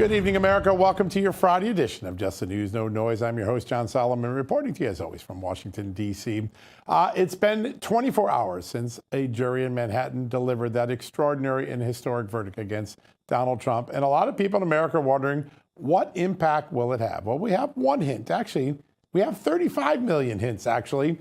Good evening, America. Welcome to your Friday edition of Just the News, No Noise. I'm your host, John Solomon, reporting to you, as always, from Washington, D.C. It's been 24 hours since a jury in Manhattan delivered that extraordinary and historic verdict against Donald Trump. And a lot of people in America are wondering, what impact will it have? Well, we have one hint. Actually, we have 35 million hints, actually.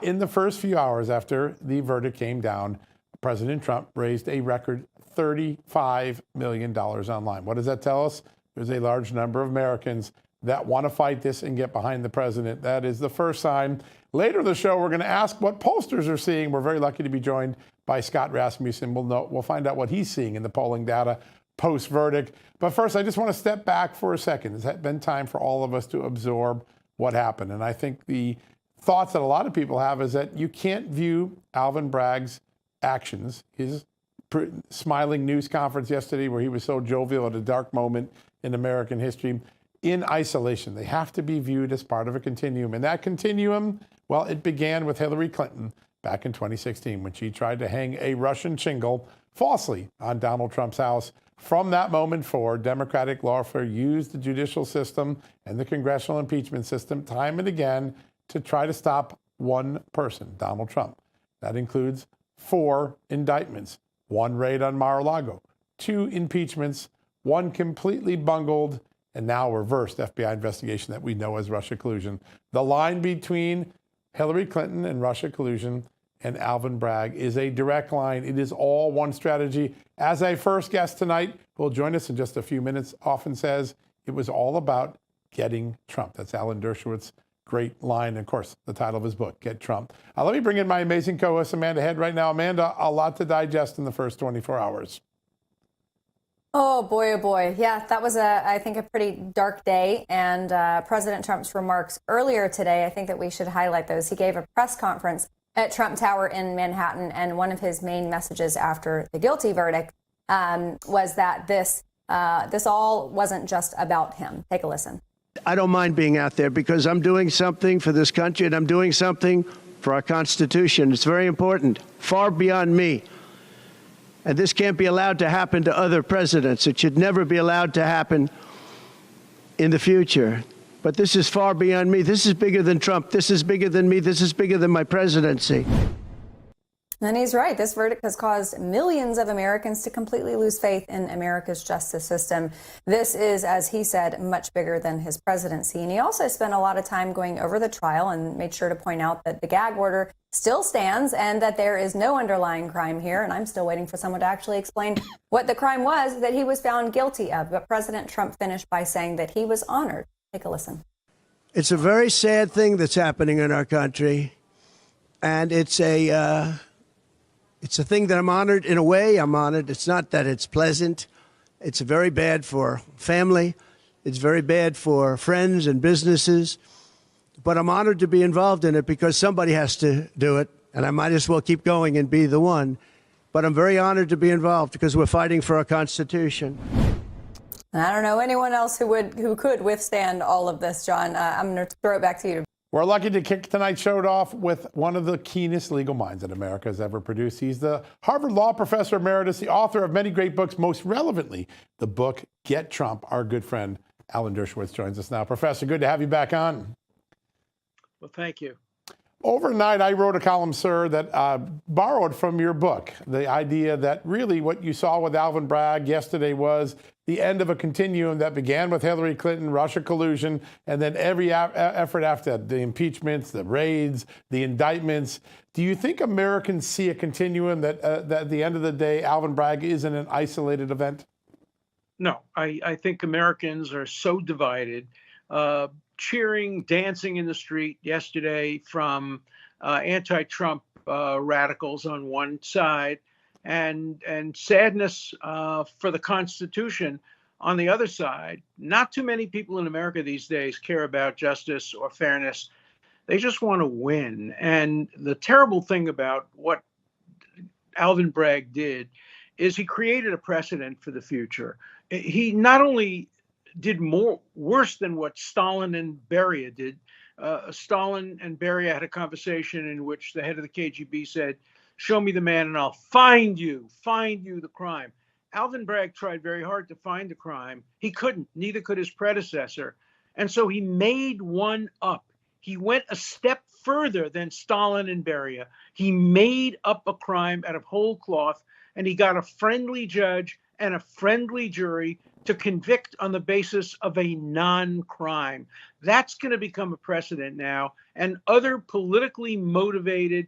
In the first few hours after the verdict came down, President Trump raised a record $35 million online. What does that tell us? There's a large number of Americans that want to fight this and get behind the president. That is the first sign. Later in the show, we're going to ask what pollsters are seeing. We're very lucky to be joined by Scott Rasmussen. We'll find out what he's seeing in the polling data post-verdict. But first, I just want to step back for a second. It's been time for all of us to absorb what happened. And I think the thoughts that a lot of people have is that you can't view Alvin Bragg's actions, his smiling news conference yesterday where he was so jovial at a dark moment in American history, in isolation. They have to be viewed as part of a continuum. And that continuum, well, it began with Hillary Clinton back in 2016 when she tried to hang a Russian shingle falsely on Donald Trump's house. From that moment forward, Democratic lawfare used the judicial system and the congressional impeachment system time and again to try to stop one person, Donald Trump. That includes 4 indictments. 1 raid on Mar-a-Lago, 2 impeachments, 1 completely bungled and now reversed FBI investigation that we know as Russia collusion. The line between Hillary Clinton and Russia collusion and Alvin Bragg is a direct line. It is all one strategy. As a first guest tonight, who will join us in just a few minutes, often says it was all about getting Trump. That's Alan Dershowitz. Great line, of course, the title of his book, Get Trump. Let me bring in my amazing co-host, Amanda Head, right now. Amanda, a lot to digest in the first 24 hours. Oh, boy, oh, boy. Yeah, that was, I think, a pretty dark day. And President Trump's remarks earlier today, I think that we should highlight those. He gave a press conference at Trump Tower in Manhattan, and one of his main messages after the guilty verdict was that this all wasn't just about him. Take a listen. I don't mind being out there because I'm doing something for this country and I'm doing something for our Constitution. It's very important, far beyond me. And this can't be allowed to happen to other presidents. It should never be allowed to happen in the future. But this is far beyond me. This is bigger than Trump. This is bigger than me. This is bigger than my presidency. And he's right. This verdict has caused millions of Americans to completely lose faith in America's justice system. This is, as he said, much bigger than his presidency. And he also spent a lot of time going over the trial and made sure to point out that the gag order still stands and that there is no underlying crime here. And I'm still waiting for someone to actually explain what the crime was that he was found guilty of. But President Trump finished by saying that he was honored. Take a listen. It's a very sad thing that's happening in our country. And it's a thing that I'm honored. In a way, I'm honored. It's not that it's pleasant. It's very bad for family. It's very bad for friends and businesses. But I'm honored to be involved in it because somebody has to do it. And I might as well keep going and be the one. But I'm very honored to be involved because we're fighting for our Constitution. And I don't know anyone else who could withstand all of this, John. I'm going to throw it back to you. We're lucky to kick tonight's show off with one of the keenest legal minds that America has ever produced. He's the Harvard Law Professor Emeritus, the author of many great books, most relevantly, the book Get Trump. Our good friend Alan Dershowitz joins us now. Professor, good to have you back on. Well, thank you. Overnight, I wrote a column, sir, that borrowed from your book. The idea that really what you saw with Alvin Bragg yesterday was the end of a continuum that began with Hillary Clinton, Russia collusion, and then every effort after that, the impeachments, the raids, the indictments. Do you think Americans see a continuum that at the end of the day, Alvin Bragg isn't an isolated event? No, I think Americans are so divided. Cheering, dancing in the street yesterday from anti-Trump radicals on one side and sadness for the Constitution on the other side. Not too many people in America these days care about justice or fairness. They just want to win. And the terrible thing about what Alvin Bragg did is he created a precedent for the future. He not only did worse than what Stalin and Beria did. Stalin and Beria had a conversation in which the head of the KGB said, "Show me the man and I'll find you the crime." Alvin Bragg tried very hard to find a crime. He couldn't, neither could his predecessor. And so he made one up. He went a step further than Stalin and Beria. He made up a crime out of whole cloth, and he got a friendly judge and a friendly jury to convict on the basis of a non-crime. That's going to become a precedent now, and other politically motivated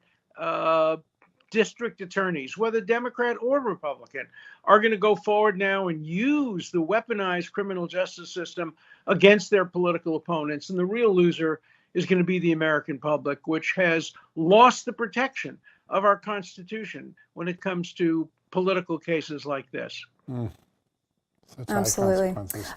district attorneys, whether Democrat or Republican, are going to go forward now and use the weaponized criminal justice system against their political opponents. And the real loser is going to be the American public, which has lost the protection of our Constitution when it comes to political cases like this. Such high Absolutely. consequences.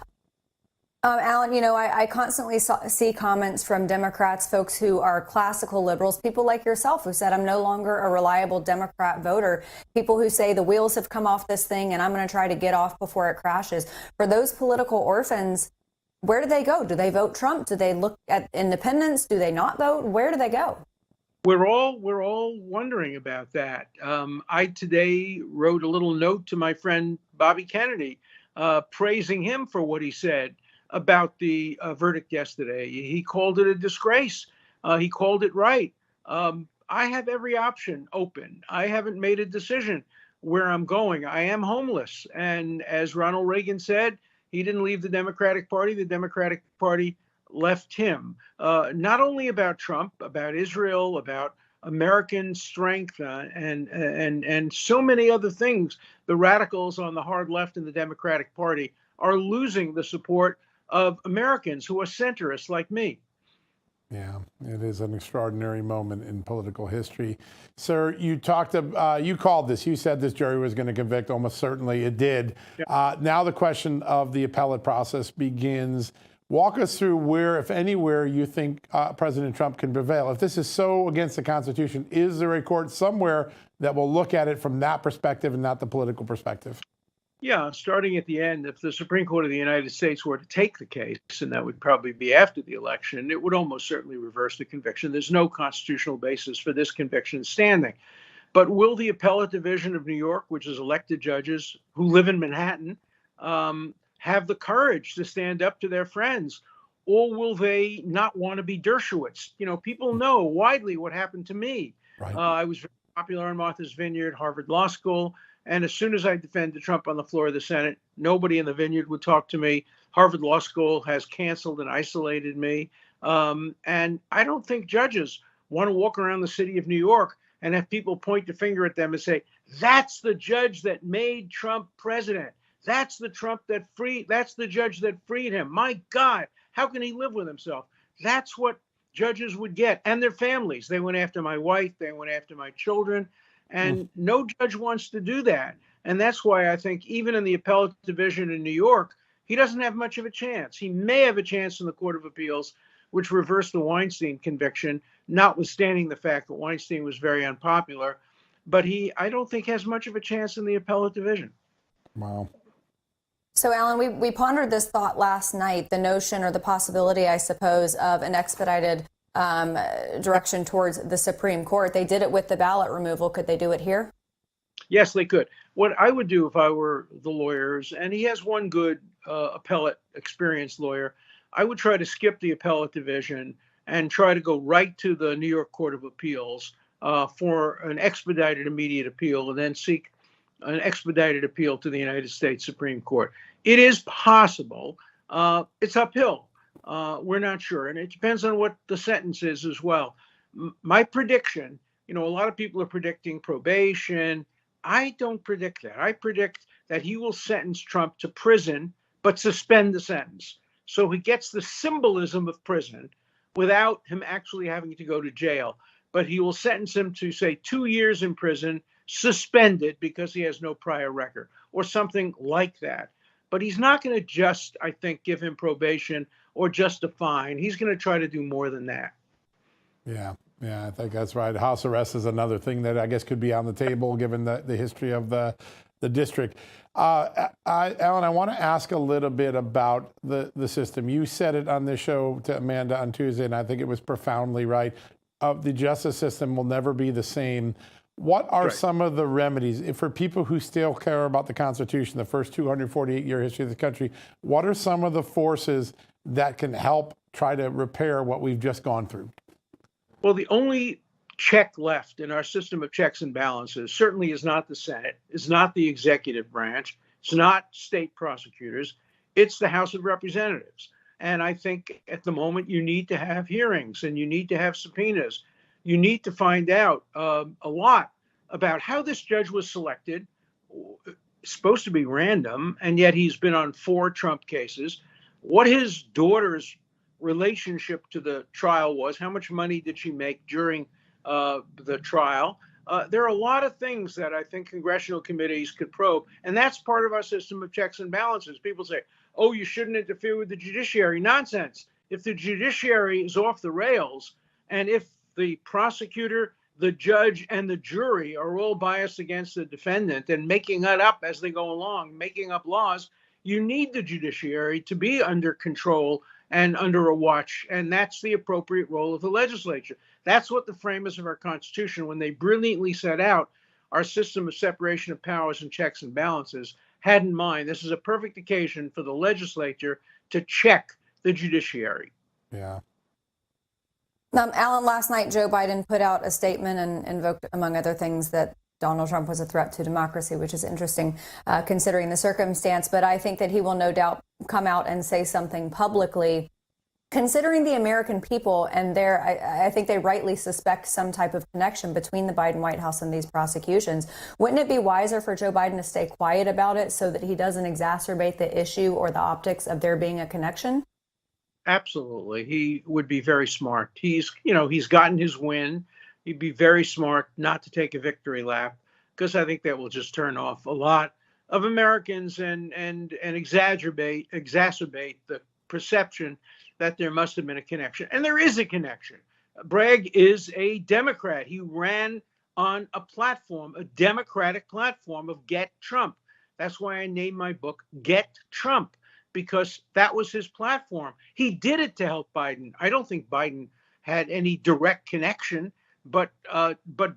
Alan, I constantly see comments from Democrats, folks who are classical liberals, people like yourself who said, I'm no longer a reliable Democrat voter, people who say the wheels have come off this thing and I'm going to try to get off before it crashes. For those political orphans, where do they go? Do they vote Trump? Do they look at independents? Do they not vote? Where do they go? We're all wondering about that. I today wrote a little note to my friend Bobby Kennedy, praising him for what he said about the verdict yesterday. He called it a disgrace. He called it right. I have every option open. I haven't made a decision where I'm going. I am homeless. And as Ronald Reagan said, he didn't leave the Democratic Party. The Democratic Party left him. Not only about Trump, about Israel, about American strength, and so many other things. The radicals on the hard left in the Democratic Party are losing the support of Americans who are centrists like me. Yeah, it is an extraordinary moment in political history. Sir, you called this. You said this jury was going to convict. Almost certainly it did. Yeah. Now the question of the appellate process begins. Walk us through where, if anywhere, you think President Trump can prevail. If this is so against the Constitution, is there a court somewhere that will look at it from that perspective and not the political perspective? Yeah, starting at the end, if the Supreme Court of the United States were to take the case, and that would probably be after the election, it would almost certainly reverse the conviction. There's no constitutional basis for this conviction standing. But will the appellate division of New York, which is elected judges who live in Manhattan, have the courage to stand up to their friends? Or will they not want to be Dershowitz? People know widely what happened to me. Right. I was very popular in Martha's Vineyard, Harvard Law School. And as soon as I defended Trump on the floor of the Senate, nobody in the Vineyard would talk to me. Harvard Law School has canceled and isolated me. And I don't think judges want to walk around the city of New York and have people point the finger at them and say, that's the judge that made Trump president. That's the judge that freed him. My God, how can he live with himself? That's what judges would get, and their families. They went after my wife. They went after my children. And no judge wants to do that. And that's why I think even in the appellate division in New York, he doesn't have much of a chance. He may have a chance in the Court of Appeals, which reversed the Weinstein conviction, notwithstanding the fact that Weinstein was very unpopular. But I don't think has much of a chance in the appellate division. Wow. So, Alan, we pondered this thought last night, the notion or the possibility, I suppose, of an expedited direction towards the Supreme Court. They did it with the ballot removal. Could they do it here? Yes, they could. What I would do if I were the lawyers, and he has one good appellate experienced lawyer, I would try to skip the appellate division and try to go right to the New York Court of Appeals for an expedited immediate appeal, and then seek an expedited appeal to the United States Supreme Court. It is possible. It's uphill. We're not sure. And it depends on what the sentence is as well. My prediction, a lot of people are predicting probation. I don't predict that. I predict that he will sentence Trump to prison, but suspend the sentence. So he gets the symbolism of prison without him actually having to go to jail. But he will sentence him to, say, 2 years in prison, suspended because he has no prior record, or something like that. But he's not going to just, I think, give him probation or just a fine. He's going to try to do more than that. Yeah, I think that's right. House arrest is another thing that I guess could be on the table given the history of the district. Alan, I want to ask a little bit about the system. You said it on this show to Amanda on Tuesday, and I think it was profoundly right. The justice system will never be the same. What are Right. some of the remedies for people who still care about the Constitution, the first 248-year history of the country? What are some of the forces that can help try to repair what we've just gone through? Well, the only check left in our system of checks and balances certainly is not the Senate, is not the executive branch, it's not state prosecutors, it's the House of Representatives. And I think at the moment you need to have hearings and you need to have subpoenas. You need to find out a lot about how this judge was selected. It's supposed to be random, and yet he's been on 4 Trump cases. What his daughter's relationship to the trial was, how much money did she make during the trial? There are a lot of things that I think congressional committees could probe, and that's part of our system of checks and balances. People say, oh, you shouldn't interfere with the judiciary. Nonsense. If the judiciary is off the rails, and if the prosecutor, the judge, and the jury are all biased against the defendant and making it up as they go along, making up laws, you need the judiciary to be under control and under a watch, and that's the appropriate role of the legislature. That's what the framers of our Constitution, when they brilliantly set out our system of separation of powers and checks and balances, had in mind. This is a perfect occasion for the legislature to check the judiciary. Yeah. Alan, last night Joe Biden put out a statement and invoked, among other things, that Donald Trump was a threat to democracy, which is interesting considering the circumstance. But I think that he will no doubt come out and say something publicly. Considering the American people and I think they rightly suspect some type of connection between the Biden White House and these prosecutions, wouldn't it be wiser for Joe Biden to stay quiet about it so that he doesn't exacerbate the issue or the optics of there being a connection? Absolutely. He would be very smart. He's gotten his win. He'd be very smart not to take a victory lap, because I think that will just turn off a lot of Americans and exacerbate the perception that there must have been a connection. And there is a connection. Bragg is a Democrat. He ran on a platform, a Democratic platform of Get Trump. That's why I named my book Get Trump, because that was his platform. He did it to help Biden. I don't think Biden had any direct connection, but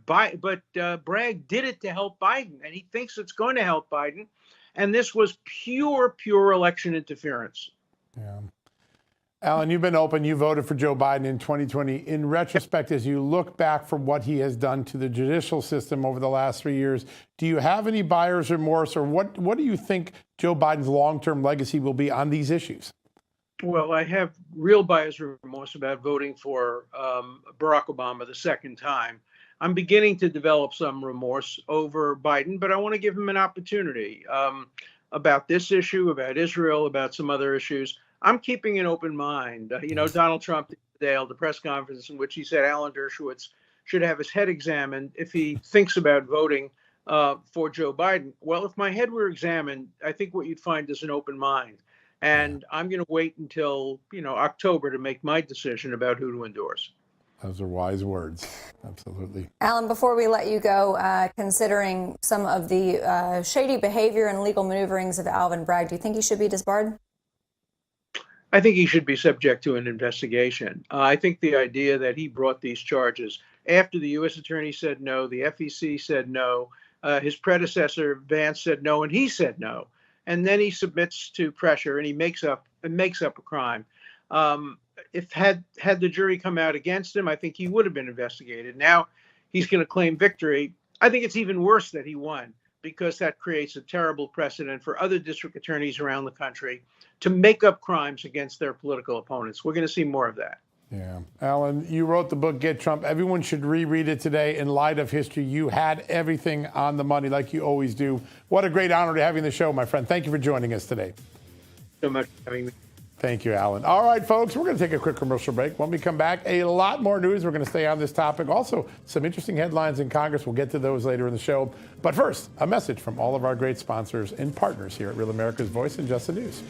Bragg did it to help Biden, and he thinks it's going to help Biden. And this was pure election interference. Yeah. Alan, you've been open. You voted for Joe Biden in 2020. In retrospect, as you look back from what he has done to the judicial system over the last 3 years, do you have any buyer's remorse, or what do you think Joe Biden's long-term legacy will be on these issues? Well, I have real buyer's remorse about voting for Barack Obama the second time. I'm beginning to develop some remorse over Biden, but I want to give him an opportunity about this issue, about Israel, about some other issues. I'm keeping an open mind. Donald Trump today held a press conference in which he said Alan Dershowitz should have his head examined if he thinks about voting for Joe Biden. Well, if my head were examined, I think what you'd find is an open mind. And I'm going to wait until, October to make my decision about who to endorse. Those are wise words. Absolutely. Alan, before we let you go, considering some of the shady behavior and legal maneuverings of Alvin Bragg, do you think he should be disbarred? I think he should be subject to an investigation. I think the idea that he brought these charges after the U.S. attorney said no, the FEC said no, his predecessor Vance said no, and he said no, and then he submits to pressure and he makes up a crime. If had the jury come out against him, I think he would have been investigated. Now he's going to claim victory. I think it's even worse that he won, because that creates a terrible precedent for other district attorneys around the country to make up crimes against their political opponents. We're going to see more of that. Yeah. Alan, you wrote the book, Get Trump. Everyone should reread it today in light of history. You had everything on the money, like you always do. What a great honor to have you on the show, my friend. Thank you for joining us today. So much for having me. Thank you, Alan. All right, folks, we're going to take a quick commercial break. When we come back, a lot more news. We're going to stay on this topic. Also, some interesting headlines in Congress. We'll get to those later in the show. But first, a message from all of our great sponsors and partners here at Real America's Voice and Just the News.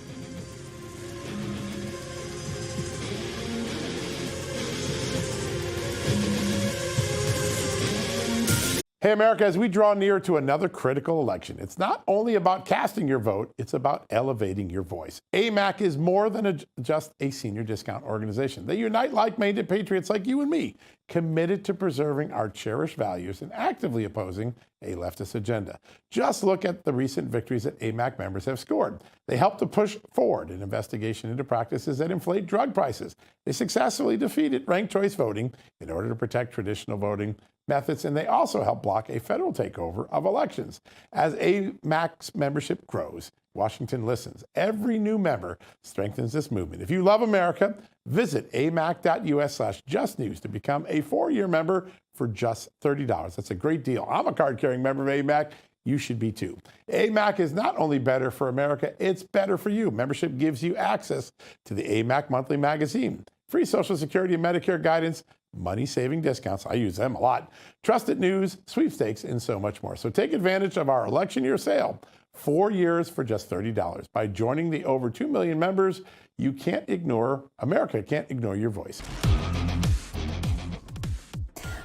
Hey, America, as we draw near to another critical election, it's not only about casting your vote, it's about elevating your voice. AMAC is more than just a senior discount organization. They unite like-minded patriots like you and me, committed to preserving our cherished values and actively opposing a leftist agenda. Just look at the recent victories that AMAC members have scored. They helped to push forward an investigation into practices that inflate drug prices. They successfully defeated ranked choice voting in order to protect traditional voting methods, and they also help block a federal takeover of elections. As AMAC's membership grows, Washington listens. Every new member strengthens this movement. If you love America, visit amac.us/justnews to become a 4-year member for just $30. That's a great deal. I'm a card-carrying member of AMAC. You should be too. AMAC is not only better for America, it's better for you. Membership gives you access to the AMAC monthly magazine, free Social Security and Medicare guidance, money-saving discounts, I use them a lot, trusted news, sweepstakes, and so much more. So take advantage of our election year sale, 4 years for just $30. By joining the over 2 million members, America can't ignore your voice.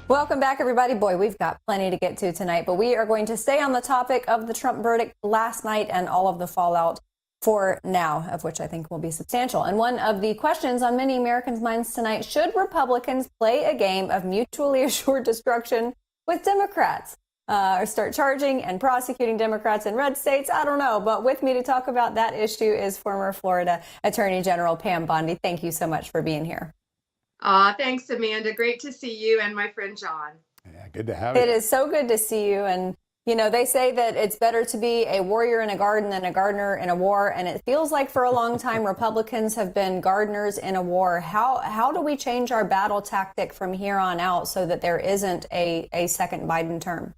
Welcome back, everybody. Boy, we've got plenty to get to tonight, but we are going to stay on the topic of the Trump verdict last night and all of the fallout for now, of which I think will be substantial. And one of the questions on many Americans' minds tonight, should Republicans play a game of mutually assured destruction with Democrats? Or start charging and prosecuting Democrats in red states? I don't know. But with me to talk about that issue is former Florida Attorney General Pam Bondi. Thank you so much for being here. Thanks, Amanda. Great to see you and my friend John. Yeah, good to have you. It is so good to see you. And you know, they say that it's better to be a warrior in a garden than a gardener in a war. And it feels like for a long time, Republicans have been gardeners in a war. How do we change our battle tactic from here on out so that there isn't a second Biden term?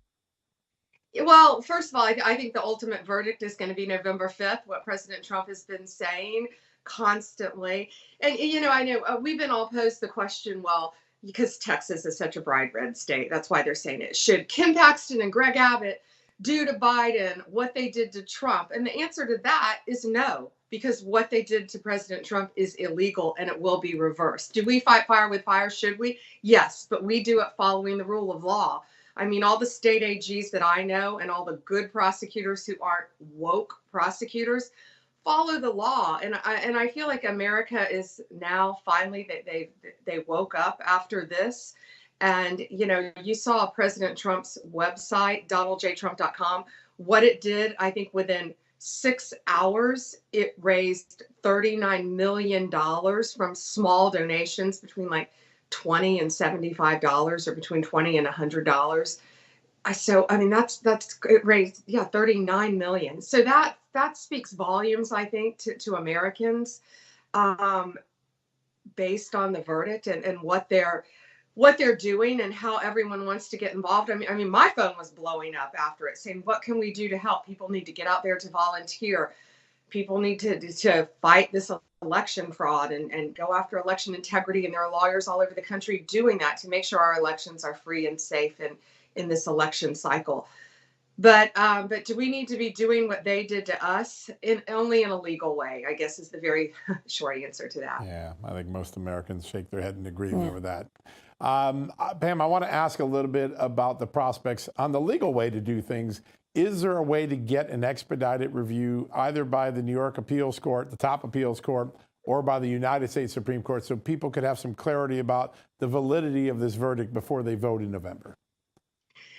Well, first of all, I think the ultimate verdict is going to be November 5th, what President Trump has been saying constantly. And, you know, I know we've been all posed the question, well, because Texas is such a bright red state, that's why they're saying it. Should Kim Paxton and Greg Abbott do to Biden what they did to Trump? And the answer to that is no, because what they did to President Trump is illegal and it will be reversed. Do we fight fire with fire? Should we? Yes, but we do it following the rule of law. I mean, all the state AGs that I know and all the good prosecutors who aren't woke prosecutors follow the law. And I feel like America is now finally, they woke up after this. And, you know, you saw President Trump's website, donaldjtrump.com, what it did. I think within 6 hours, it raised $39 million from small donations between like $20 and $75 or between $20 and $100. So, I mean, that's it raised, 39 million. So that speaks volumes, I think, to Americans, based on the verdict and what they're doing and how everyone wants to get involved. I mean, my phone was blowing up after it, saying, what can we do to help? People need to get out there to volunteer. People need to fight this election fraud and go after election integrity. And there are lawyers all over the country doing that to make sure our elections are free and safe and in this election cycle. But do we need to be doing what they did to us only in a legal way, I guess is the very short answer to that. Yeah, I think most Americans shake their head in agreement with that. Pam, I want to ask a little bit about the prospects on the legal way to do things. Is there a way to get an expedited review either by the New York Appeals Court, the top appeals court, or by the United States Supreme Court so people could have some clarity about the validity of this verdict before they vote in November?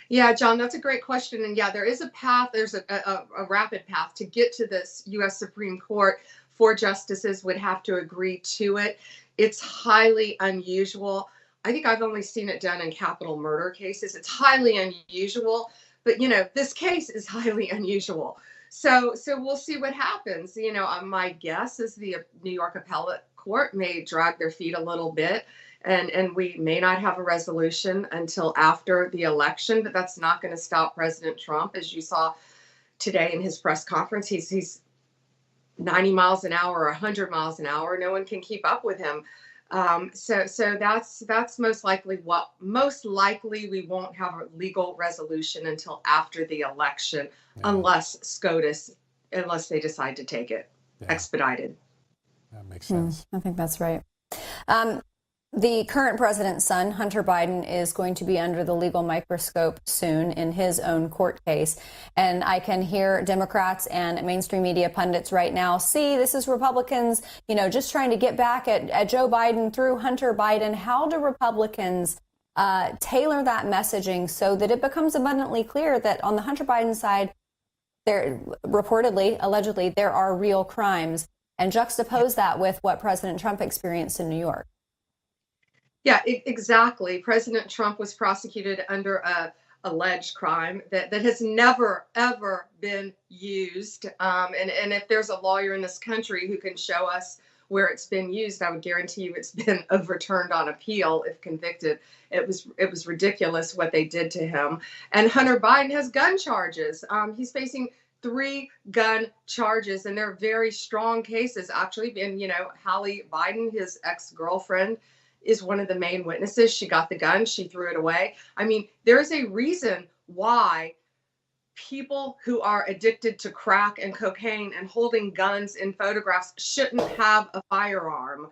Yeah, John, that's a great question. And yeah, there is a path. There's a rapid path to get to this U.S. Supreme Court. 4 justices would have to agree to it. It's highly unusual. I think I've only seen it done in capital murder cases. It's highly unusual. But, you know, this case is highly unusual. So we'll see what happens. You know, my guess is the New York Appellate Court may drag their feet a little bit. And we may not have a resolution until after the election, but that's not going to stop President Trump. As you saw today in his press conference, he's 90 miles an hour or 100 miles an hour. No one can keep up with him. So that's most likely we won't have a legal resolution until after the election, unless they decide to take it expedited. That makes sense. I think that's right. The current president's son, Hunter Biden, is going to be under the legal microscope soon in his own court case. And I can hear Democrats and mainstream media pundits right now, see, this is Republicans, just trying to get back at Joe Biden through Hunter Biden. How do Republicans tailor that messaging so that it becomes abundantly clear that on the Hunter Biden side, there reportedly, allegedly, there are real crimes, and juxtapose that with what President Trump experienced in New York? Yeah, exactly. President Trump was prosecuted under a alleged crime that has never, ever been used. And if there's a lawyer in this country who can show us where it's been used, I would guarantee you it's been overturned on appeal if convicted. It was ridiculous what they did to him. And Hunter Biden has gun charges. He's facing 3 gun charges, and they're very strong cases, actually. And, Hallie Biden, his ex-girlfriend, is one of the main witnesses. She got the gun, she threw it away. I mean, there's a reason why people who are addicted to crack and cocaine and holding guns in photographs shouldn't have a firearm.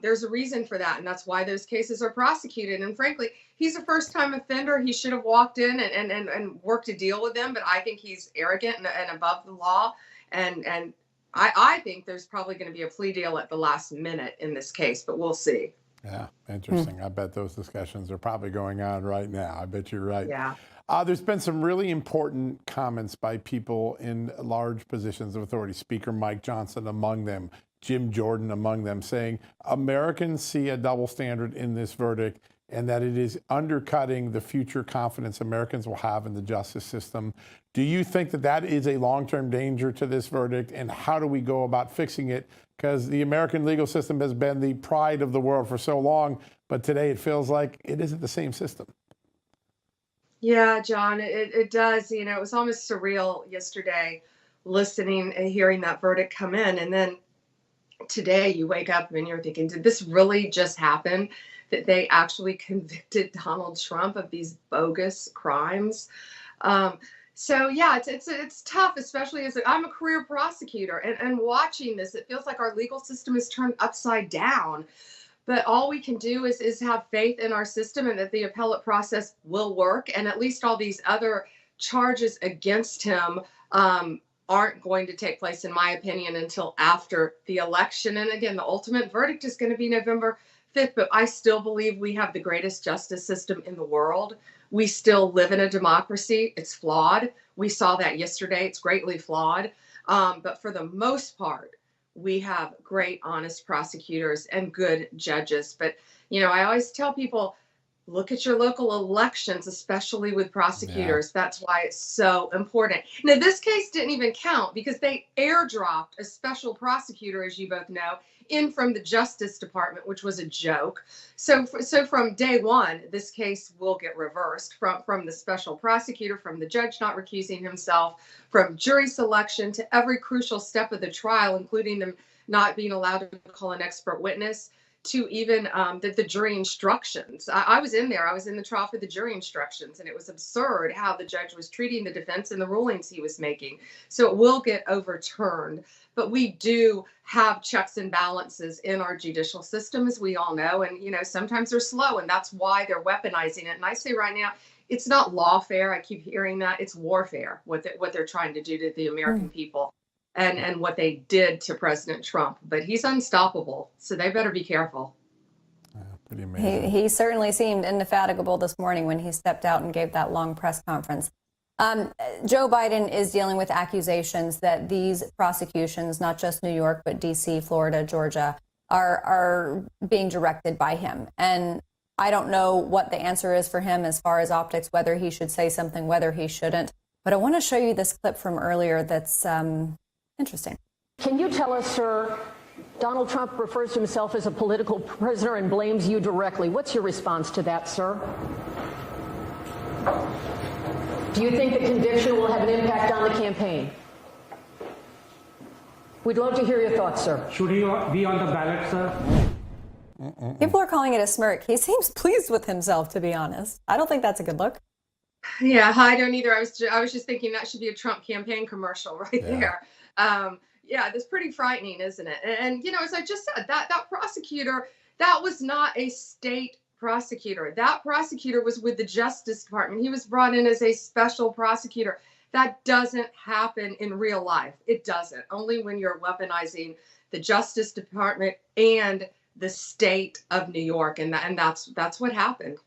There's a reason for that, and that's why those cases are prosecuted. And frankly, he's a first-time offender. He should have walked in and worked a deal with them, but I think he's arrogant and above the law. And I think there's probably going to be a plea deal at the last minute in this case, but we'll see. Yeah, interesting. I bet those discussions are probably going on right now. I bet you're right. Yeah. There's been some really important comments by people in large positions of authority, Speaker Mike Johnson among them, Jim Jordan among them, saying Americans see a double standard in this verdict and that it is undercutting the future confidence Americans will have in the justice system. Do you think that that is a long-term danger to this verdict, and how do we go about fixing it? Because the American legal system has been the pride of the world for so long, but today it feels like it isn't the same system. Yeah, John, it does. It was almost surreal yesterday listening and hearing that verdict come in. And then today you wake up and you're thinking, did this really just happen? That they actually convicted Donald Trump of these bogus crimes? So yeah, it's tough, especially as I'm a career prosecutor, and watching this, it feels like our legal system is turned upside down. But all we can do is have faith in our system and that the appellate process will work. And at least all these other charges against him aren't going to take place, in my opinion, until after the election. And again, the ultimate verdict is going to be November 5th. But I still believe we have the greatest justice system in the world. We still live in a democracy. It's flawed. We saw that yesterday. It's greatly flawed. But for the most part, we have great, honest prosecutors and good judges. But, I always tell people, look at your local elections, especially with prosecutors. Yeah. That's why it's so important. Now, this case didn't even count because they airdropped a special prosecutor, as you both know, in from the Justice Department, which was a joke. So from day one, this case will get reversed from the special prosecutor, from the judge not recusing himself, from jury selection to every crucial step of the trial, including them not being allowed to call an expert witness, to even the jury instructions. I was in there. I was in the trial for the jury instructions, and it was absurd how the judge was treating the defense and the rulings he was making. So it will get overturned. But we do have checks and balances in our judicial system, as we all know. And, sometimes they're slow, and that's why they're weaponizing it. And I say right now, it's not lawfare. I keep hearing that. It's warfare, what they're trying to do to the American people. And what they did to President Trump. But he's unstoppable, so they better be careful. Pretty amazing. He certainly seemed indefatigable this morning when he stepped out and gave that long press conference. Joe Biden is dealing with accusations that these prosecutions, not just New York, but D.C., Florida, Georgia, are being directed by him. And I don't know what the answer is for him as far as optics, whether he should say something, whether he shouldn't. But I want to show you this clip from earlier that's interesting. Can you tell us, sir, Donald Trump refers to himself as a political prisoner and blames you directly. What's your response to that, sir? Do you think the conviction will have an impact on the campaign? We'd love to hear your thoughts, sir. Should he be on the ballot, sir? People are calling it a smirk. He seems pleased with himself, to be honest. I don't think that's a good look. Yeah, I don't either. I was just thinking that should be a Trump campaign commercial right there. Yeah, that's pretty frightening, isn't it? And as I just said, that prosecutor, That was not a state prosecutor. That prosecutor was with the Justice Department. He was brought in as a special prosecutor. That doesn't happen in real life. It doesn't. Only when you're weaponizing the Justice Department and the state of New York, and that's what happened.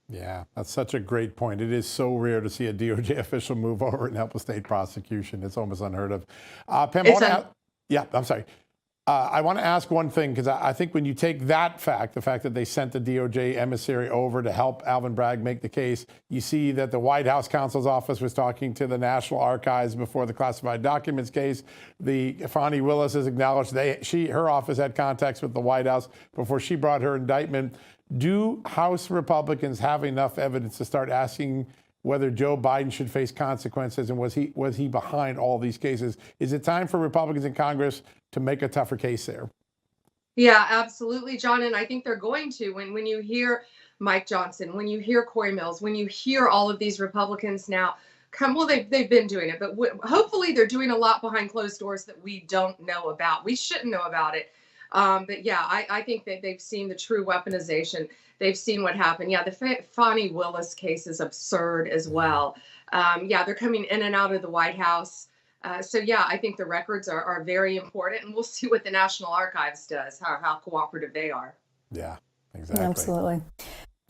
Yeah, that's such a great point. It is so rare to see a DOJ official move over and help a state prosecution. It's almost unheard of. Pam, I'm sorry. I want to ask one thing, because I think when you take that fact, the fact that they sent the DOJ emissary over to help Alvin Bragg make the case, you see that the White House counsel's office was talking to the National Archives before the classified documents case. Fani Willis has acknowledged her office had contacts with the White House before she brought her indictment. Do House Republicans have enough evidence to start asking whether Joe Biden should face consequences, and was he behind all these cases? Is it time for Republicans in Congress to make a tougher case there? Yeah, absolutely, John. And I think they're going to. When you hear Mike Johnson, when you hear Corey Mills, when you hear all of these Republicans now, they've been doing it, but hopefully they're doing a lot behind closed doors that we don't know about. We shouldn't know about it. But yeah, I think that they've seen the true weaponization. They've seen what happened. Yeah, the Fani Willis case is absurd as well. Yeah, they're coming in and out of the White House. So yeah, I think the records are very important, and we'll see what the National Archives does, how cooperative they are. Yeah, exactly. Absolutely.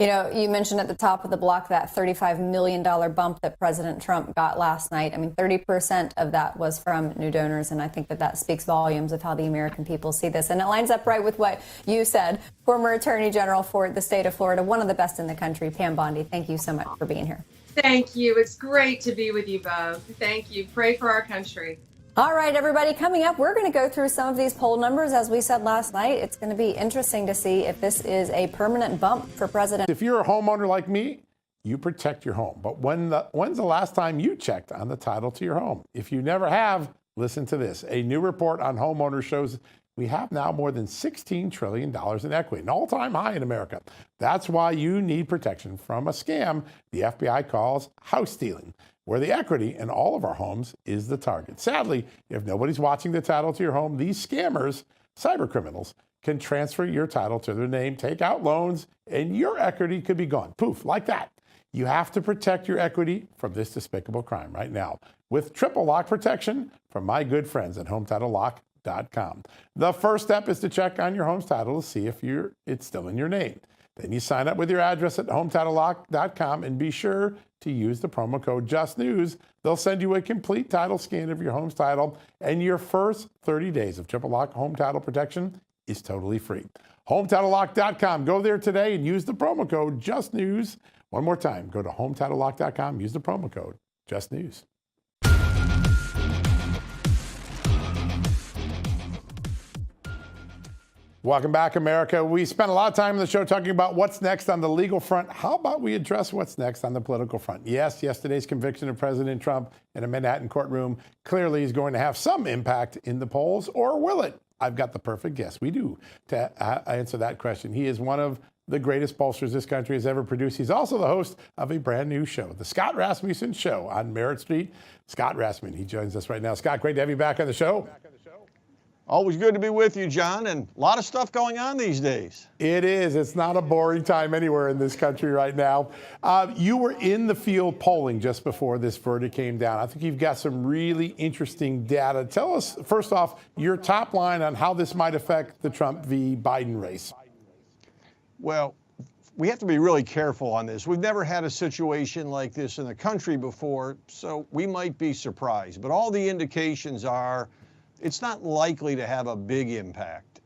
You know, you mentioned at the top of the block that $35 million bump that President Trump got last night. I mean, 30% of that was from new donors, and I think that speaks volumes of how the American people see this. And it lines up right with what you said. Former Attorney General for the state of Florida, one of the best in the country, Pam Bondi. Thank you so much for being here. Thank you. It's great to be with you both. Thank you. Pray for our country. All right, everybody, coming up, we're going to go through some of these poll numbers. As we said last night, it's going to be interesting to see if this is a permanent bump for President. If you're a homeowner like me, you protect your home. But when's the last time you checked on the title to your home? If you never have, listen to this. A new report on homeowners shows we have now more than $16 trillion in equity, an all-time high in America. That's why you need protection from a scam the FBI calls house stealing, where the equity in all of our homes is the target. Sadly, if nobody's watching the title to your home, these scammers, cyber criminals, can transfer your title to their name, take out loans, and your equity could be gone. Poof, like that. You have to protect your equity from this despicable crime right now with triple lock protection from my good friends at hometitlelock.com. The first step is to check on your home's title to see if it's still in your name. Then you sign up with your address at hometitlelock.com and be sure to use the promo code JUSTNEWS. They'll send you a complete title scan of your home's title, and your first 30 days of triple lock home title protection is totally free. HometitleLock.com. Go there today and use the promo code JUSTNEWS. One more time, go to HometitleLock.com, use the promo code JUSTNEWS. Welcome back, America. We spent a lot of time on the show talking about what's next on the legal front. How about we address what's next on the political front? Yes, yesterday's conviction of President Trump in a Manhattan courtroom clearly is going to have some impact in the polls, or will it? I've got the perfect guess. We do to answer that question. He is one of the greatest pollsters this country has ever produced. He's also the host of a brand new show, The Scott Rasmussen Show on Merritt Street. Scott Rasmussen, he joins us right now. Scott, great to have you back on the show. Always good to be with you, John, and a lot of stuff going on these days. It is. It's not a boring time anywhere in this country right now. You were in the field polling just before this verdict came down. I think you've got some really interesting data. Tell us, first off, your top line on how this might affect the Trump v. Biden race. Well, we have to be really careful on this. We've never had a situation like this in the country before, so we might be surprised. But all the indications are it's not likely to have a big impact.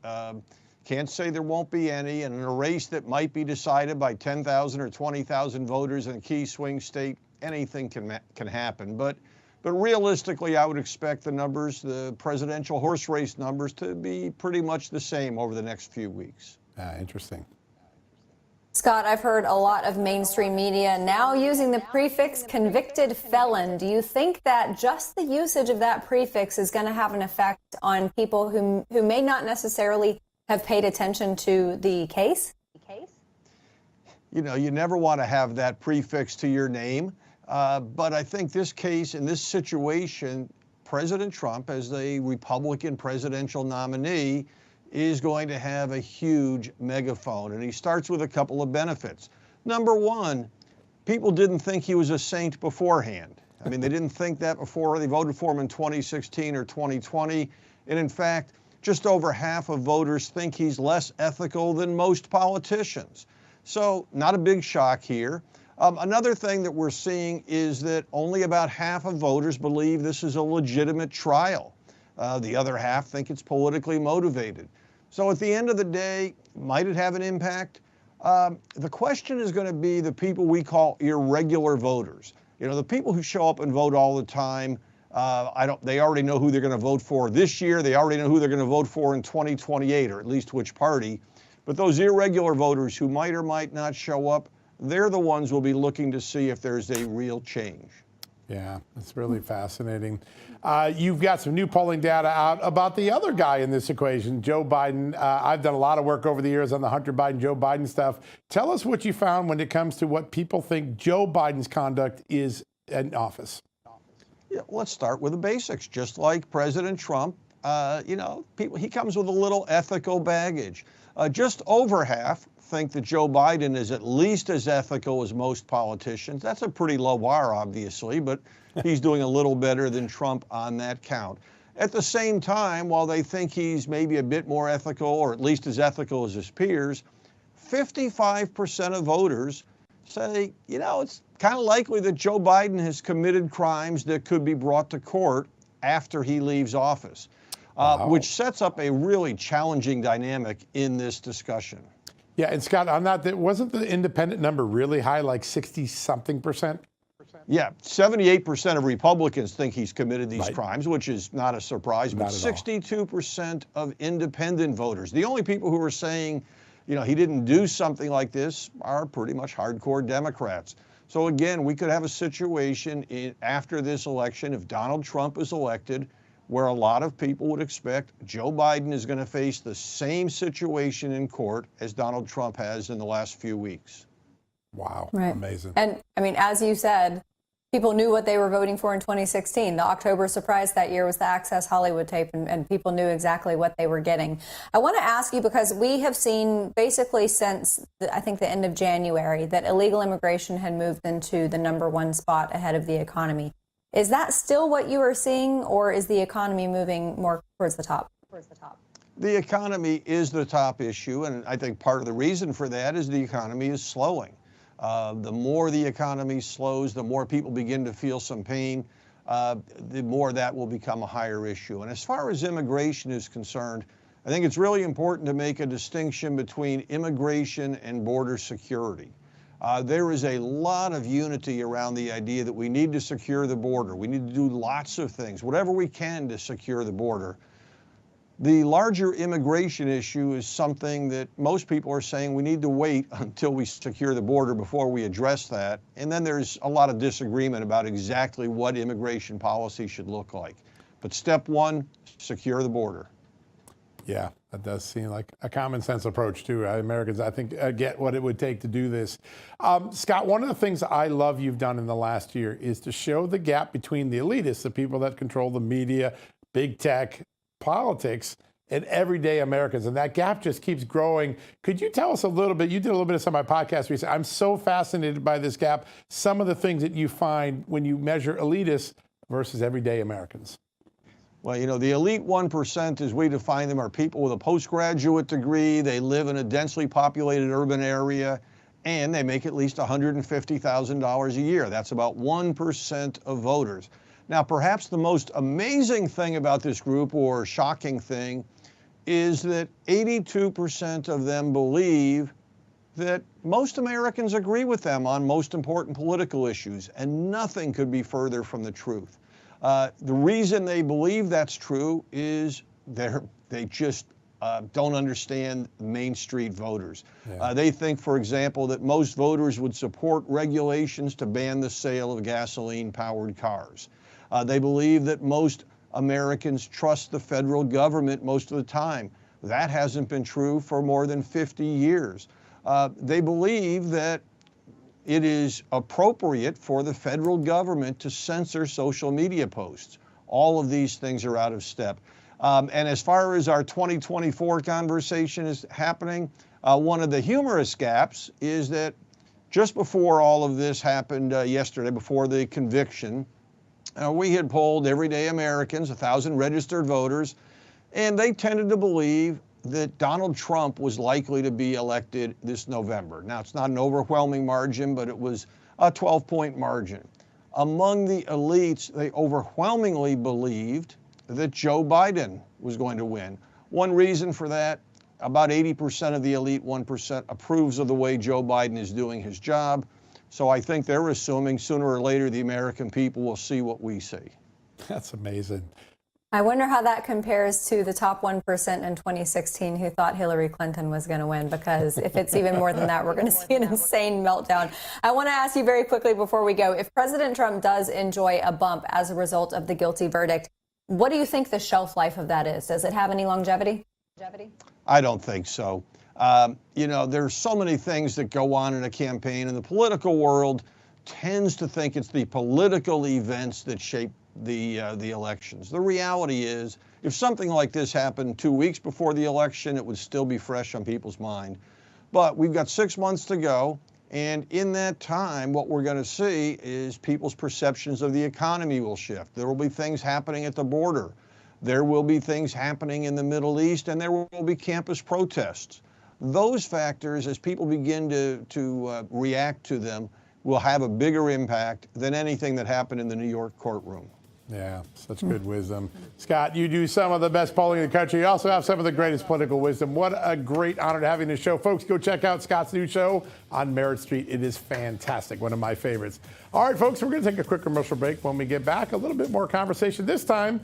Can't say there won't be any. And in a race that might be decided by 10,000 or 20,000 voters in a key swing state, anything can happen. But realistically, I would expect the numbers, the presidential horse race numbers, to be pretty much the same over the next few weeks. Interesting. Scott, I've heard a lot of mainstream media now using the prefix convicted felon. Do you think that just the usage of that prefix is going to have an effect on people who may not necessarily have paid attention to the case? You know, you never want to have that prefix to your name. But I think this case, in this situation, President Trump, as the Republican presidential nominee, is going to have a huge megaphone. And he starts with a couple of benefits. Number one, people didn't think he was a saint beforehand. I mean, they didn't think that before they voted for him in 2016 or 2020. And in fact, just over half of voters think he's less ethical than most politicians. So not a big shock here. Another thing that we're seeing is that only about half of voters believe this is a legitimate trial. The other half think it's politically motivated. So at the end of the day, might it have an impact? The question is going to be the people we call irregular voters. You know, the people who show up and vote all the time. They already know who they're going to vote for this year. They already know who they're going to vote for in 2028, or at least which party. But those irregular voters who might or might not show up, they're the ones we'll be looking to see if there's a real change. Yeah, it's really fascinating. You've got some new polling data out about the other guy in this equation, Joe Biden. I've done a lot of work over the years on the Hunter Biden, Joe Biden stuff. Tell us what you found when it comes to what people think Joe Biden's conduct is in office. Yeah, let's start with the basics. Just like President Trump, he comes with a little ethical baggage. Just over half think that Joe Biden is at least as ethical as most politicians. That's a pretty low bar, obviously, but he's doing a little better than Trump on that count. At the same time, while they think he's maybe a bit more ethical, or at least as ethical as his peers, 55% of voters say, it's kind of likely that Joe Biden has committed crimes that could be brought to court after he leaves office, which sets up a really challenging dynamic in this discussion. Yeah, and Scott, on that, wasn't the independent number really high, like 60-something%? Yeah, 78% of Republicans think he's committed these crimes, which is not a surprise, but 62% of independent voters. The only people who are saying, he didn't do something like this are pretty much hardcore Democrats. So again, we could have a situation after this election, if Donald Trump is elected, where a lot of people would expect Joe Biden is going to face the same situation in court as Donald Trump has in the last few weeks. Wow, right. Amazing. And I mean, as you said, people knew what they were voting for in 2016. The October surprise that year was the Access Hollywood tape, and people knew exactly what they were getting. I want to ask you, because we have seen basically since, I think, the end of January, that illegal immigration had moved into the #1 spot ahead of the economy. Is that still what you are seeing, or is the economy moving more towards the top? The economy is the top issue, and I think part of the reason for that is the economy is slowing. The more the economy slows, the more people begin to feel some pain, the more that will become a higher issue. And as far as immigration is concerned, I think it's really important to make a distinction between immigration and border security. There is a lot of unity around the idea that we need to secure the border. We need to do lots of things, whatever we can to secure the border. The larger immigration issue is something that most people are saying we need to wait until we secure the border before we address that. And then there's a lot of disagreement about exactly what immigration policy should look like. But step one, secure the border. Yeah, that does seem like a common sense approach too. Americans, I think, get what it would take to do this. Scott, one of the things I love you've done in the last year is to show the gap between the elitists, the people that control the media, big tech, politics, and everyday Americans. And that gap just keeps growing. Could you tell us a little bit? You did a little bit of some of my podcasts recently. I'm so fascinated by this gap. Some of the things that you find when you measure elitists versus everyday Americans. Well, the elite 1%, as we define them, are people with a postgraduate degree. They live in a densely populated urban area, and they make at least $150,000 a year. That's about 1% of voters. Now, perhaps the most amazing thing about this group, or shocking thing, is that 82% of them believe that most Americans agree with them on most important political issues, and nothing could be further from the truth. The reason they believe that's true is they just don't understand Main Street voters. Yeah. They think, for example, that most voters would support regulations to ban the sale of gasoline-powered cars. They believe that most Americans trust the federal government most of the time. That hasn't been true for more than 50 years. They believe that it is appropriate for the federal government to censor social media posts. All of these things are out of step. And as far as our 2024 conversation is happening, one of the humorous gaps is that just before all of this happened yesterday, before the conviction, we had polled everyday Americans, 1,000 registered voters, and they tended to believe that Donald Trump was likely to be elected this November. Now, it's not an overwhelming margin, but it was a 12-point margin. Among the elites, they overwhelmingly believed that Joe Biden was going to win. One reason for that, about 80% of the elite 1% approves of the way Joe Biden is doing his job. So I think they're assuming sooner or later the American people will see what we see. That's amazing. I wonder how that compares to the top 1% in 2016 who thought Hillary Clinton was going to win, because if it's even more than that, we're going to see an insane meltdown. I want to ask you very quickly before we go, if President Trump does enjoy a bump as a result of the guilty verdict, what do you think the shelf life of that is? Does it have any longevity? I don't think so. There's so many things that go on in a campaign, and the political world tends to think it's the political events that shape the elections. The reality is, if something like this happened 2 weeks before the election, it would still be fresh on people's mind. But we've got 6 months to go, and in that time, what we're going to see is people's perceptions of the economy will shift. There will be things happening at the border. There will be things happening in the Middle East, and there will be campus protests. Those factors, as people begin to react to them, will have a bigger impact than anything that happened in the New York courtroom. Yeah, such good wisdom. Scott, you do some of the best polling in the country. You also have some of the greatest political wisdom. What a great honor to have you in the show. Folks, go check out Scott's new show on Merritt Street. It is fantastic, one of my favorites. All right, folks, we're going to take a quick commercial break. When we get back, a little bit more conversation, this time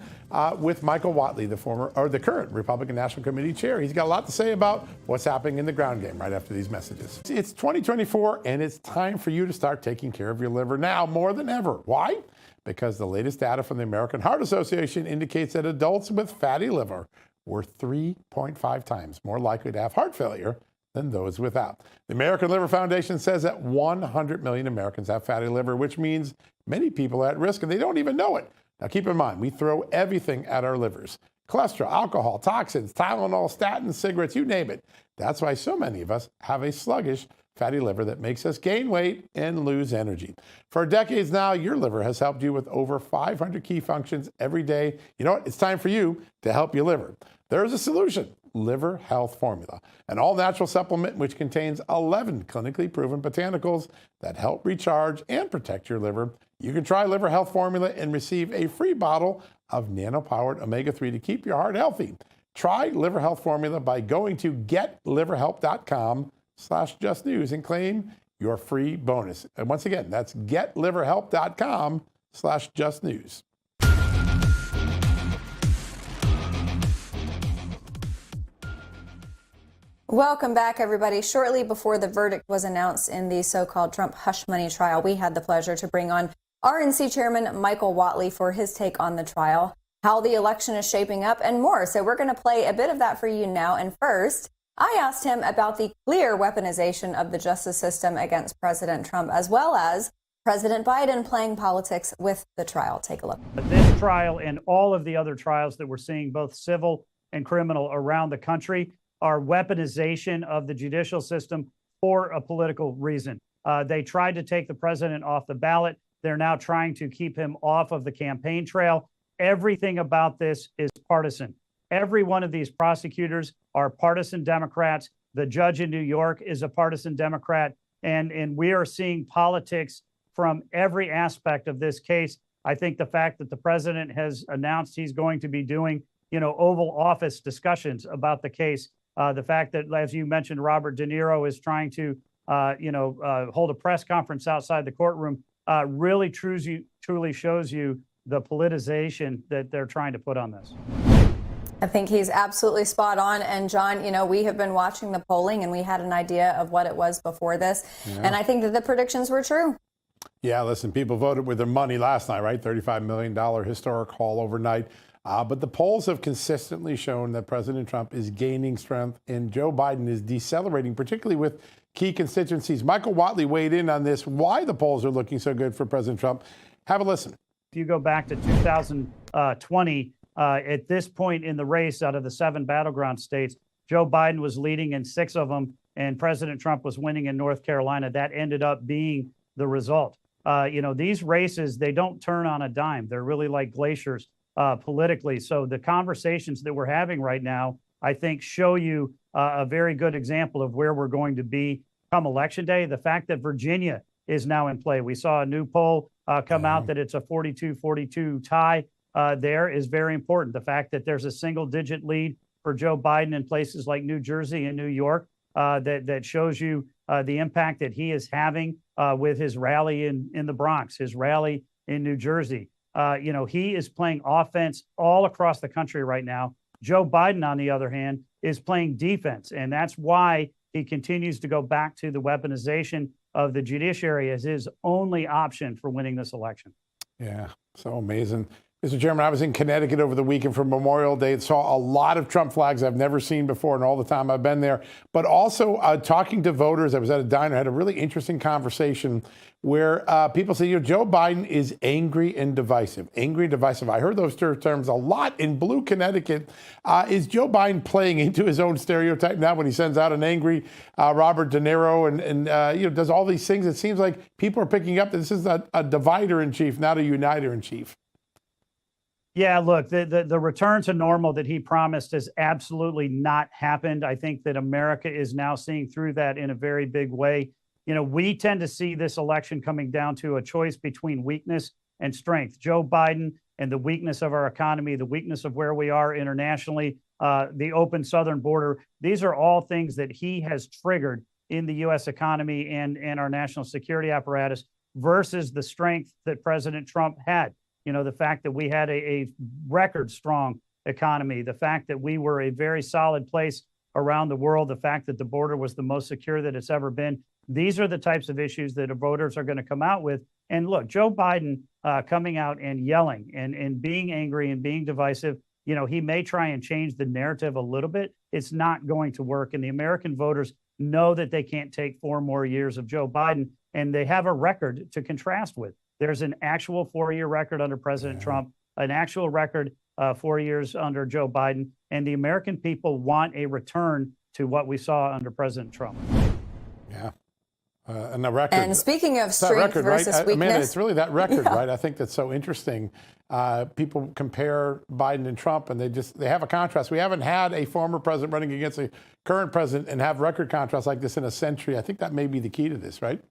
with Michael Watley, the current Republican National Committee chair. He's got a lot to say about what's happening in the ground game right after these messages. It's 2024, and it's time for you to start taking care of your liver now more than ever. Why? Because the latest data from the American Heart Association indicates that adults with fatty liver were 3.5 times more likely to have heart failure than those without. The American Liver Foundation says that 100 million Americans have fatty liver, which means many people are at risk and they don't even know it. Now keep in mind, we throw everything at our livers. Cholesterol, alcohol, toxins, Tylenol, statins, cigarettes, you name it. That's why so many of us have a sluggish fatty liver that makes us gain weight and lose energy. For decades now, your liver has helped you with over 500 key functions every day. You know what? It's time for you to help your liver. There's a solution. Liver Health Formula, an all-natural supplement which contains 11 clinically proven botanicals that help recharge and protect your liver. You can try Liver Health Formula and receive a free bottle of nano-powered omega-3 to keep your heart healthy. Try Liver Health Formula by going to getliverhelp.com/justnews and claim your free bonus. And once again, that's getliverhelp.com/justnews. Welcome back, everybody. Shortly before the verdict was announced in the so-called Trump hush money trial, we had the pleasure to bring on RNC Chairman Michael Watley for his take on the trial, how the election is shaping up, and more. So we're going to play a bit of that for you now. And first, I asked him about the clear weaponization of the justice system against President Trump, as well as President Biden playing politics with the trial. Take a look. This trial and all of the other trials that we're seeing, both civil and criminal around the country, are weaponization of the judicial system for a political reason. They tried to take the president off the ballot. They're now trying to keep him off of the campaign trail. Everything about this is partisan. Every one of these prosecutors are partisan Democrats. The judge in New York is a partisan Democrat. And we are seeing politics from every aspect of this case. I think the fact that the president has announced he's going to be doing, Oval Office discussions about the case, the fact that, as you mentioned, Robert De Niro is trying to, hold a press conference outside the courtroom, really truly shows you the politicization that they're trying to put on this. I think he's absolutely spot on. And John, we have been watching the polling and we had an idea of what it was before this. Yeah. And I think that the predictions were true. Yeah, listen, people voted with their money last night, right? $35 million historic haul overnight. But the polls have consistently shown that President Trump is gaining strength and Joe Biden is decelerating, particularly with key constituencies. Michael Watley weighed in on this, why the polls are looking so good for President Trump. Have a listen. If you go back to 2020, At this point in the race, out of the 7 battleground states, Joe Biden was leading in 6 of them, and President Trump was winning in North Carolina. That ended up being the result. These races, they don't turn on a dime. They're really like glaciers politically. So the conversations that we're having right now, I think, show you a very good example of where we're going to be come Election Day. The fact that Virginia is now in play. We saw a new poll come out that it's a 42-42 tie there is very important. The fact that there's a single-digit lead for Joe Biden in places like New Jersey and New York that shows you the impact that he is having with his rally in the Bronx, his rally in New Jersey. He is playing offense all across the country right now. Joe Biden, on the other hand, is playing defense, and that's why he continues to go back to the weaponization of the judiciary as his only option for winning this election. Yeah, so amazing. Mr. Chairman, I was in Connecticut over the weekend for Memorial Day and saw a lot of Trump flags I've never seen before in all the time I've been there. But also talking to voters, I was at a diner, had a really interesting conversation where people say, Joe Biden is angry and divisive. Angry and divisive. I heard those terms a lot in blue Connecticut. Is Joe Biden playing into his own stereotype now when he sends out an angry Robert De Niro and does all these things? It seems like people are picking up that this is a divider in chief, not a uniter in chief. Yeah, look, the return to normal that he promised has absolutely not happened. I think that America is now seeing through that in a very big way. We tend to see this election coming down to a choice between weakness and strength. Joe Biden and the weakness of our economy, the weakness of where we are internationally, the open southern border. These are all things that he has triggered in the U.S. economy and our national security apparatus versus the strength that President Trump had. The fact that we had a record strong economy, the fact that we were a very solid place around the world, the fact that the border was the most secure that it's ever been. These are the types of issues that voters are going to come out with. And look, Joe Biden coming out and yelling and being angry and being divisive, he may try and change the narrative a little bit. It's not going to work. And the American voters know that they can't take 4 more years of Joe Biden, and they have a record to contrast with. There's an actual 4-year record under President Trump, an actual record 4 years under Joe Biden, and the American people want a return to what we saw under President Trump. Yeah. And the record. And speaking of strength versus weakness. Amanda, it's really that record, right? I think that's so interesting. People compare Biden and Trump, and they have a contrast. We haven't had a former president running against a current president and have record contrasts like this in a century. I think that may be the key to this, right?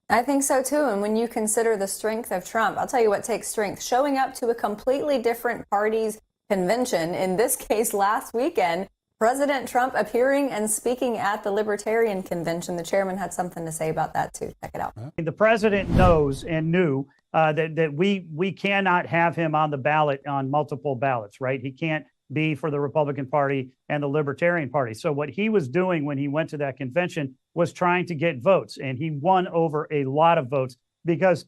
I think so, too. And when you consider the strength of Trump, I'll tell you what takes strength. Showing up to a completely different party's convention, in this case last weekend, President Trump appearing and speaking at the Libertarian Convention. The chairman had something to say about that, too. Check it out. The president knows and knew that we cannot have him on the ballot on multiple ballots, right? He can't be for the Republican Party and the Libertarian Party. So what he was doing when he went to that convention was trying to get votes, and he won over a lot of votes because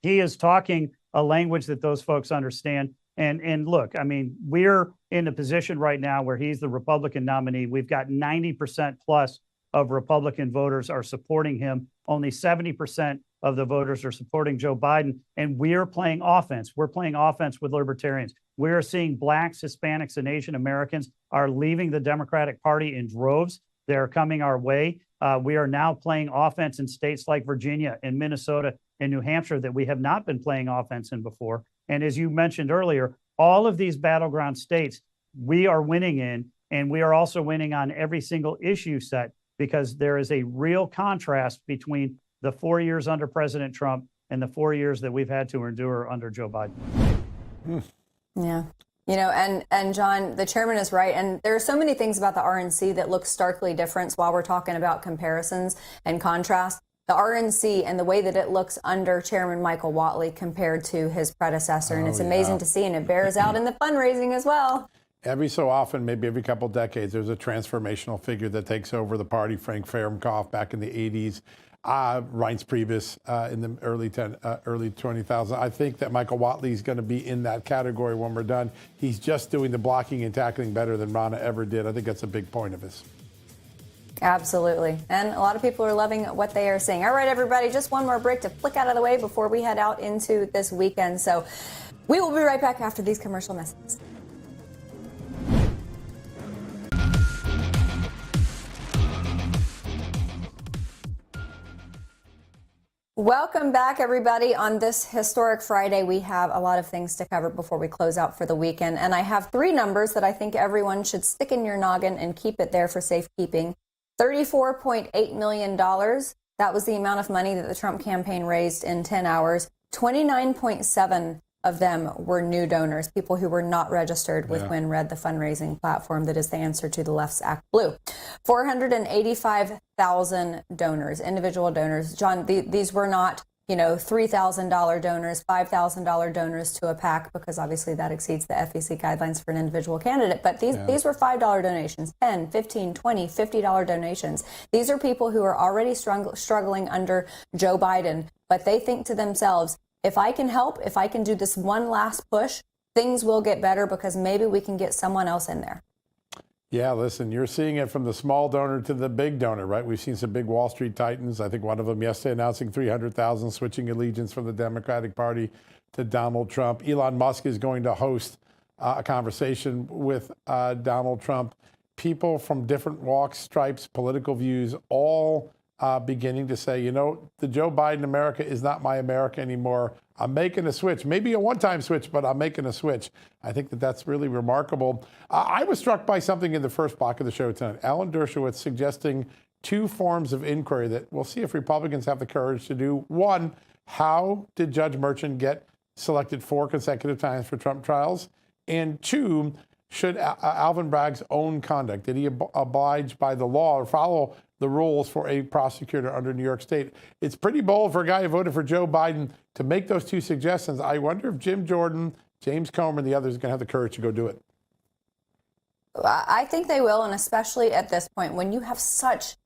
he is talking a language that those folks understand. And look, I mean, we're in a position right now where he's the Republican nominee. We've got 90% plus of Republican voters are supporting him. Only 70% of the voters are supporting Joe Biden. And we're playing offense. We're playing offense with libertarians. We're seeing Blacks, Hispanics, and Asian Americans are leaving the Democratic Party in droves. They're coming our way. We are now playing offense in states like Virginia and Minnesota and New Hampshire that we have not been playing offense in before. And as you mentioned earlier, all of these battleground states we are winning in, and we are also winning on every single issue set because there is a real contrast between the 4 years under President Trump and the 4 years that we've had to endure under Joe Biden. Yeah. And John, the chairman is right. And there are so many things about the RNC that look starkly different while we're talking about comparisons and contrast. The RNC and the way that it looks under Chairman Michael Watley compared to his predecessor. And it's amazing to see, and it bears out in the fundraising as well. Every so often, maybe every couple decades, there's a transformational figure that takes over the party. Frank Fahrenkopf back in the 80s, Reince Priebus in the early 20,000s. I think that Michael Watley is going to be in that category when we're done. He's just doing the blocking and tackling better than Ronna ever did. I think that's a big point of his. Absolutely. And a lot of people are loving what they are seeing. All right, everybody, just one more break to flick out of the way before we head out into this weekend. So We will be right back after these commercial messages. Welcome back, everybody. On this historic Friday, we have a lot of things to cover before we close out for the weekend. And I have three numbers that I think everyone should stick in your noggin and keep it there for safekeeping. $34.8 million. That was the amount of money that the Trump campaign raised in 10 hours. 29.7 of them were new donors, people who were not registered with WinRed, the fundraising platform that is the answer to the left's Act Blue. 485,000 donors, individual donors. John, these were not, $3,000 donors, $5,000 donors to a PAC, because obviously that exceeds the FEC guidelines for an individual candidate. But these were $5 donations, $10, $15, $20, $50 donations. These are people who are already struggling under Joe Biden, but they think to themselves, if I can help, if I can do this one last push, things will get better because maybe we can get someone else in there. Yeah, listen, you're seeing it from the small donor to the big donor, right? We've seen some big Wall Street titans. I think one of them yesterday announcing 300,000, switching allegiance from the Democratic Party to Donald Trump. Elon Musk is going to host a conversation with Donald Trump. People from different walks, stripes, political views, all beginning to say, the Joe Biden America is not my America anymore. I'm making a switch, maybe a one-time switch, but I'm making a switch. I think that's really remarkable. I was struck by something in the first block of the show tonight. Alan Dershowitz suggesting two forms of inquiry that we'll see if Republicans have the courage to do. One, how did Judge Merchan get selected 4 consecutive times for Trump trials? And two, should Alvin Bragg's own conduct, did he oblige by the law or follow the rules for a prosecutor under New York State? It's pretty bold for a guy who voted for Joe Biden to make those two suggestions. I wonder if Jim Jordan, James Comer, and the others are going to have the courage to go do it. I think they will, and especially at this point, when you have such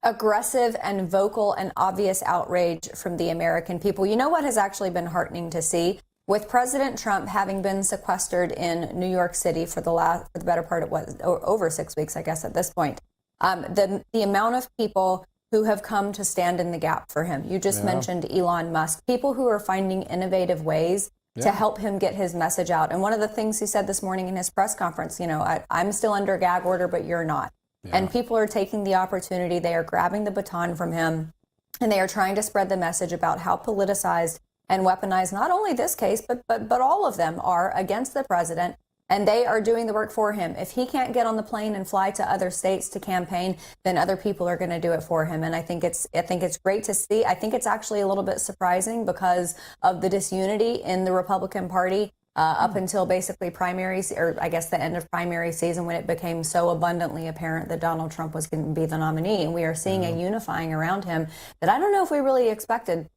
aggressive and vocal and obvious outrage from the American people. You know what has actually been heartening to see? With President Trump having been sequestered in New York City for the better part of over 6 weeks, I guess at this point, the amount of people who have come to stand in the gap for him. You just mentioned Elon Musk, people who are finding innovative ways to help him get his message out. And one of the things he said this morning in his press conference, I'm still under gag order, but you're not. And people are taking the opportunity. They are grabbing the baton from him, and they are trying to spread the message about how politicized and weaponized not only this case, but all of them are against the president, and they are doing the work for him. If he can't get on the plane and fly to other states to campaign, then other people are going to do it for him. And I think it's great to see. I think it's actually a little bit surprising because of the disunity in the Republican Party up until basically primaries, or I guess the end of primary season, when it became so abundantly apparent that Donald Trump was going to be the nominee. And we are seeing a unifying around him that I don't know if we really expected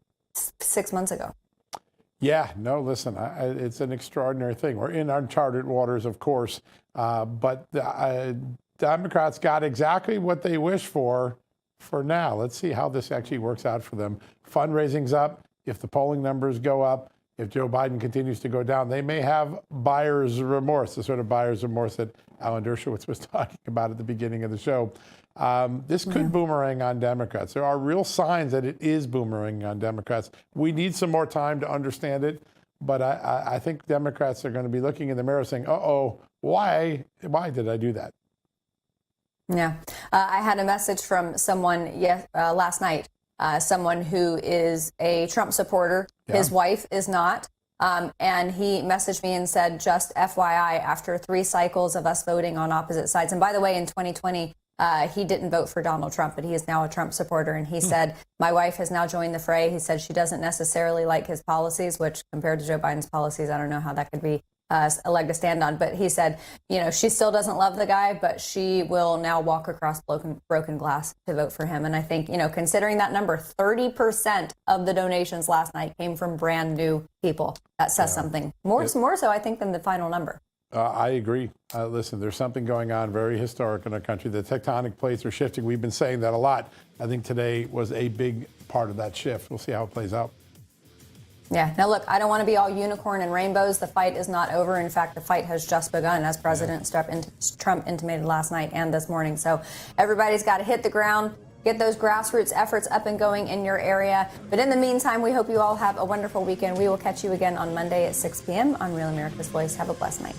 6 months ago. Yeah, no, listen, it's an extraordinary thing. We're in uncharted waters, of course, but the Democrats got exactly what they wish for now. Let's see how this actually works out for them. Fundraising's up. If the polling numbers go up, if Joe Biden continues to go down, they may have buyer's remorse, the sort of buyer's remorse that Alan Dershowitz was talking about at the beginning of the show. This could boomerang on Democrats. There are real signs that it is boomeranging on Democrats. We need some more time to understand it, but I think Democrats are going to be looking in the mirror saying, uh-oh, why did I do that? Yeah. I had a message from someone last night, someone who is a Trump supporter. Yeah. His wife is not. And he messaged me and said, just FYI, after 3 cycles of us voting on opposite sides. And by the way, in 2020, he didn't vote for Donald Trump, but he is now a Trump supporter. And he said, my wife has now joined the fray. He said she doesn't necessarily like his policies, which compared to Joe Biden's policies, I don't know how that could be a leg to stand on. But he said, she still doesn't love the guy, but she will now walk across broken glass to vote for him. And I think, considering that number, 30% of the donations last night came from brand new people. That says something more so, I think, than the final number. I agree. Listen, there's something going on very historic in our country. The tectonic plates are shifting. We've been saying that a lot. I think today was a big part of that shift. We'll see how it plays out. Yeah. Now, look, I don't want to be all unicorn and rainbows. The fight is not over. In fact, the fight has just begun, as President Trump intimated last night and this morning. So everybody's got to hit the ground, get those grassroots efforts up and going in your area. But in the meantime, we hope you all have a wonderful weekend. We will catch you again on Monday at 6 p.m. on Real America's Voice. Have a blessed night.